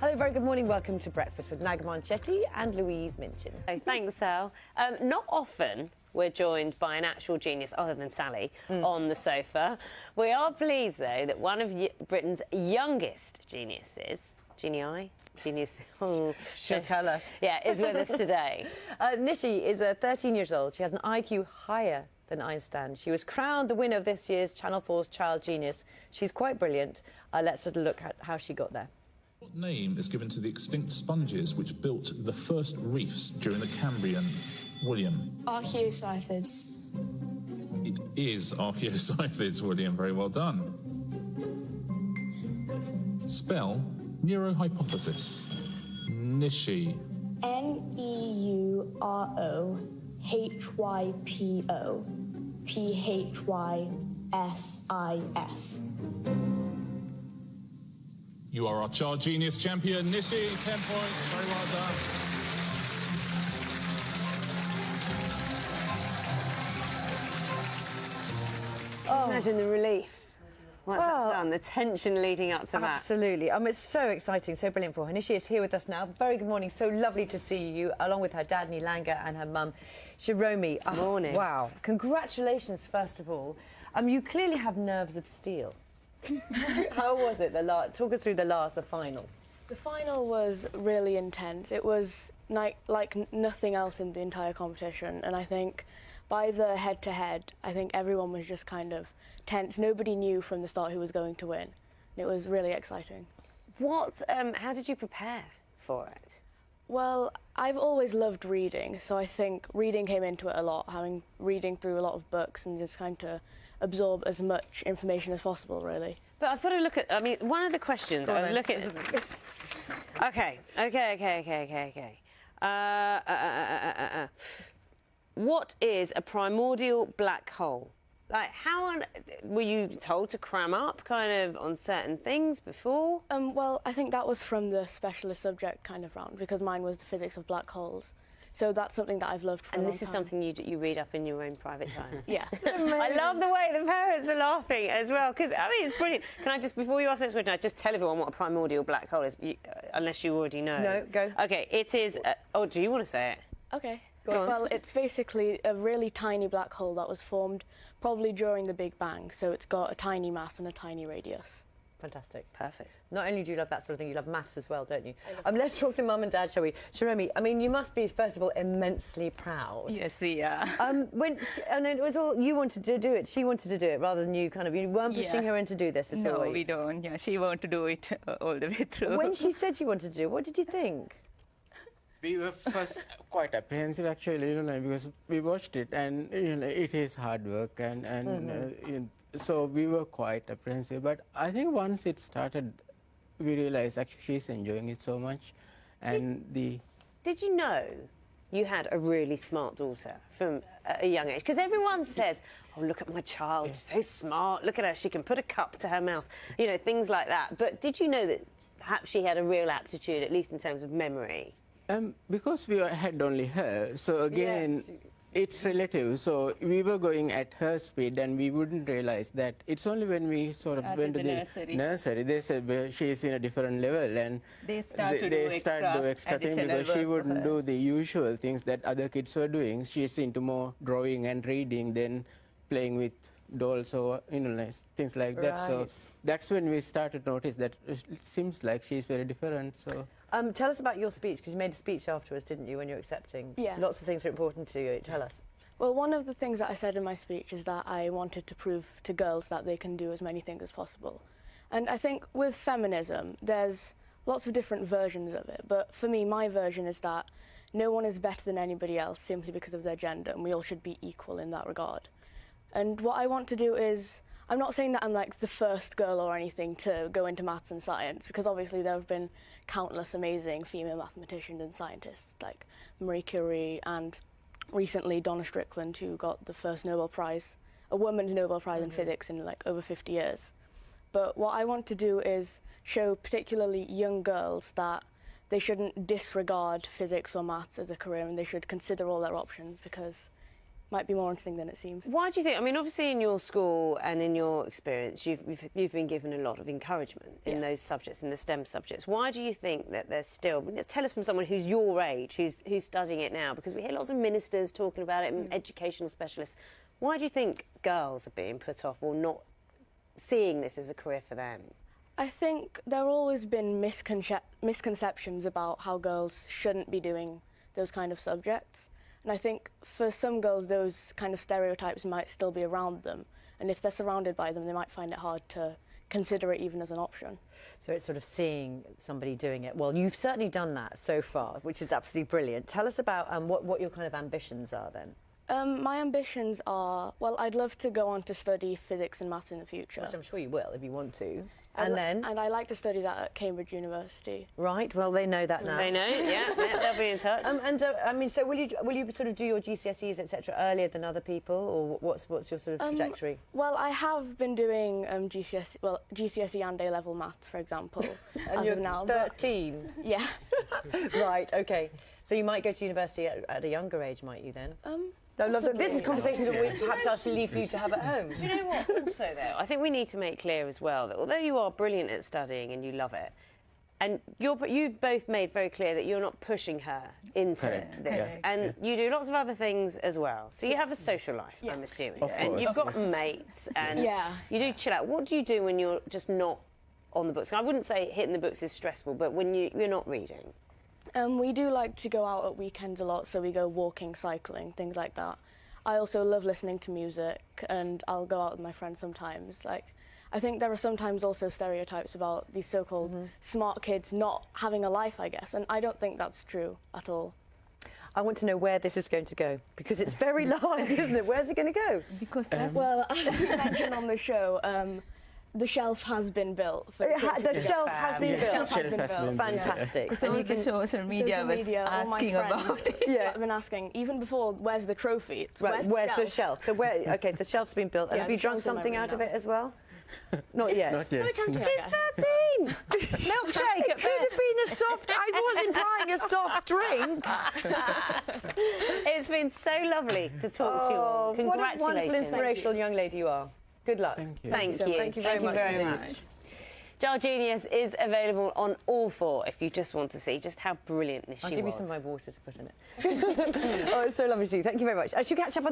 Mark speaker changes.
Speaker 1: Hello, very good morning. Welcome to Breakfast with Naga Chetty and Louise Minchin.
Speaker 2: Oh, thanks, Sal. Not often we're joined by an actual genius, other than Sally, on the sofa. We are pleased, though, that one of Britain's youngest geniuses, genius, oh,
Speaker 1: she'll tell us.
Speaker 2: Yeah, is with us today.
Speaker 1: Nishi is 13 years old. She has an IQ higher than Einstein. She was crowned the winner of this year's Channel 4's Child Genius. She's quite brilliant. Let's have a look at how she got there.
Speaker 3: What name is given to the extinct sponges which built the first reefs during the Cambrian, William?
Speaker 4: Archaeocyathids.
Speaker 3: It is Archaeocyathids, William. Very well done. Spell neurohypothesis. Nishi.
Speaker 4: Neurohypo. Phys.
Speaker 3: You are our Child Genius champion, Nishi. 10 points. Very well done.
Speaker 2: Imagine the relief once that's done, the tension leading up to that.
Speaker 1: Absolutely. It's so exciting, so brilliant for her. Nishi is here with us now. Very good morning. So lovely to see you, along with her dad, Nilanga, and her mum, Shiromi.
Speaker 2: Good morning.
Speaker 1: Wow. Congratulations, first of all. You clearly have nerves of steel. How was it? Talk us through the final.
Speaker 5: The final was really intense. It was like nothing else in the entire competition, and I think by the head-to-head, I think everyone was just kind of tense. Nobody knew from the start who was going to win. It was really exciting.
Speaker 2: How did you prepare for it?
Speaker 5: Well, I've always loved reading, so I think reading came into it a lot, reading through a lot of books and just kind of absorb as much information as possible, really.
Speaker 2: But I've got to look at, one of the questions I was looking at... Okay. What is a primordial black hole? Like, were you told to cram up kind of on certain things before?
Speaker 5: Well, I think that was from the specialist subject kind of round, because mine was the physics of black holes. So that's something that I've loved for a long time.
Speaker 2: And this is something you read up in your own private time?
Speaker 5: Yeah.
Speaker 2: I love the way the parents are laughing as well, because, it's brilliant. Can I just, before you ask the next question, just tell everyone what a primordial black hole is, unless you already know?
Speaker 1: No, go.
Speaker 2: OK, it is... do you want to say it?
Speaker 5: OK.
Speaker 2: Go on.
Speaker 5: Well, it's basically a really tiny black hole that was formed probably during the Big Bang, so it's got a tiny mass and a tiny radius.
Speaker 1: Fantastic.
Speaker 2: Perfect.
Speaker 1: Not only do you love that sort of thing, you love maths as well, don't you? Let's talk to Mum and Dad, shall we? Shiromi, you must be, first of all, immensely proud.
Speaker 6: Yes, we are.
Speaker 1: And it was all you wanted to do it. She wanted to do it rather than you weren't pushing her in to do this at all.
Speaker 6: No, we don't. Yeah, she wanted to do it all the way through.
Speaker 1: When she said she wanted to do it, what did you think?
Speaker 7: We were first quite apprehensive, actually, because we watched it, and it is hard work, and so we were quite apprehensive. But I think once it started, we realized actually she's enjoying it so much, and
Speaker 2: Did you know you had a really smart daughter from a young age? Because everyone says, "Oh, look at my child, she's so smart. Look at her, she can put a cup to her mouth," things like that. But did you know that perhaps she had a real aptitude, at least in terms of memory?
Speaker 7: Because we had only her, so again,
Speaker 1: yes.
Speaker 7: It's relative. So we were going at her speed, and we wouldn't realize that. It's only when we sort of went to the nursery, they said, well, she's in a different level, and
Speaker 6: they start to do
Speaker 7: extra things because she wouldn't do the usual things that other kids were doing. She's into more drawing and reading than playing with dolls or things like that. So that's when we started to notice that it seems like she's very different. So
Speaker 1: tell us about your speech, because you made a speech afterwards, didn't you, when you were accepting?
Speaker 5: Yeah.
Speaker 1: Lots of things are important to you. Tell us.
Speaker 5: Well, one of the things that I said in my speech is that I wanted to prove to girls that they can do as many things as possible. And I think with feminism, there's lots of different versions of it. But for me, my version is that no one is better than anybody else simply because of their gender, and we all should be equal in that regard. And what I want to do is, I'm not saying that I'm like the first girl or anything to go into maths and science, because obviously there have been countless amazing female mathematicians and scientists like Marie Curie, and recently Donna Strickland, who got the first Nobel Prize, a woman's Nobel Prize in physics in over 50 years. But what I want to do is show particularly young girls that they shouldn't disregard physics or maths as a career, and they should consider all their options, because might be more interesting than it seems.
Speaker 2: Why do you think? I mean, obviously, in your school and in your experience, you've been given a lot of encouragement in those subjects, in the STEM subjects. Why do you think that there's still? Tell us from someone who's your age, who's studying it now, because we hear lots of ministers talking about it and educational specialists. Why do you think girls are being put off or not seeing this as a career for them?
Speaker 5: I think there have always been misconceptions about how girls shouldn't be doing those kind of subjects. And I think for some girls, those kind of stereotypes might still be around them. And if they're surrounded by them, they might find it hard to consider it even as an option.
Speaker 1: So it's sort of seeing somebody doing it. Well, you've certainly done that so far, which is absolutely brilliant. Tell us about what your kind of ambitions are then.
Speaker 5: My ambitions are, well, I'd love to go on to study physics and maths in the future.
Speaker 1: Which I'm sure you will if you want to. And then?
Speaker 5: And I like to study that at Cambridge University.
Speaker 1: Right, well, they know that now.
Speaker 2: They know, yeah, they'll be in touch.
Speaker 1: I mean, so will you sort of do your GCSEs, etc., earlier than other people, or what's your sort of trajectory?
Speaker 5: Well, I have been doing GCSE and A-level maths, for example,
Speaker 1: and
Speaker 5: as
Speaker 1: you're
Speaker 5: of now.
Speaker 1: 13?
Speaker 5: Yeah.
Speaker 1: Right, OK. So you might go to university at a younger age, might you, then? I love that. This is conversations that we perhaps actually leave for you to have at home.
Speaker 2: Do you know what? Also, though, I think we need to make clear as well that although you are brilliant at studying and you love it, and you both made very clear that you're not pushing her into this, and you do lots of other things as well. So you have a social life, I'm assuming, and you've got mates, and you do chill out. What do you do when you're just not on the books? I wouldn't say hitting the books is stressful, but when you're not reading.
Speaker 5: We do like to go out at weekends a lot, so we go walking, cycling, things like that. I also love listening to music, and I'll go out with my friends sometimes. Like, I think there are sometimes also stereotypes about these so-called smart kids not having a life, I guess, and I don't think that's true at all.
Speaker 1: I want to know where this is going to go, because it's very large, isn't it? Where's it going to go?
Speaker 6: Because
Speaker 5: well, as you mentioned on the show, the shelf has been built.
Speaker 1: The shelf has been built.
Speaker 5: Shelf has been built.
Speaker 1: Fantastic.
Speaker 6: So you can social media was asking about it.
Speaker 5: Yeah, I've been asking even before. Where's the trophy?
Speaker 1: Right, where's the shelf? So where? Okay, the shelf's been built. And have you drunk something out of it as well? Not yet.
Speaker 7: Not yet.
Speaker 2: She's 13. Milkshake.
Speaker 1: It could have been a soft. I was implying a soft drink.
Speaker 2: It's been so lovely to talk to you all. Congratulations.
Speaker 1: What a wonderful, inspirational young lady you are. Good luck.
Speaker 7: Thank you.
Speaker 2: Thank you.
Speaker 1: Thank you very much indeed.
Speaker 2: Child Genius is available on all 4 if you just want to see just how brilliant Nishi was.
Speaker 1: I'll give you some of my water to put in it. Oh, it's so lovely to see you. Thank you very much. I should catch up on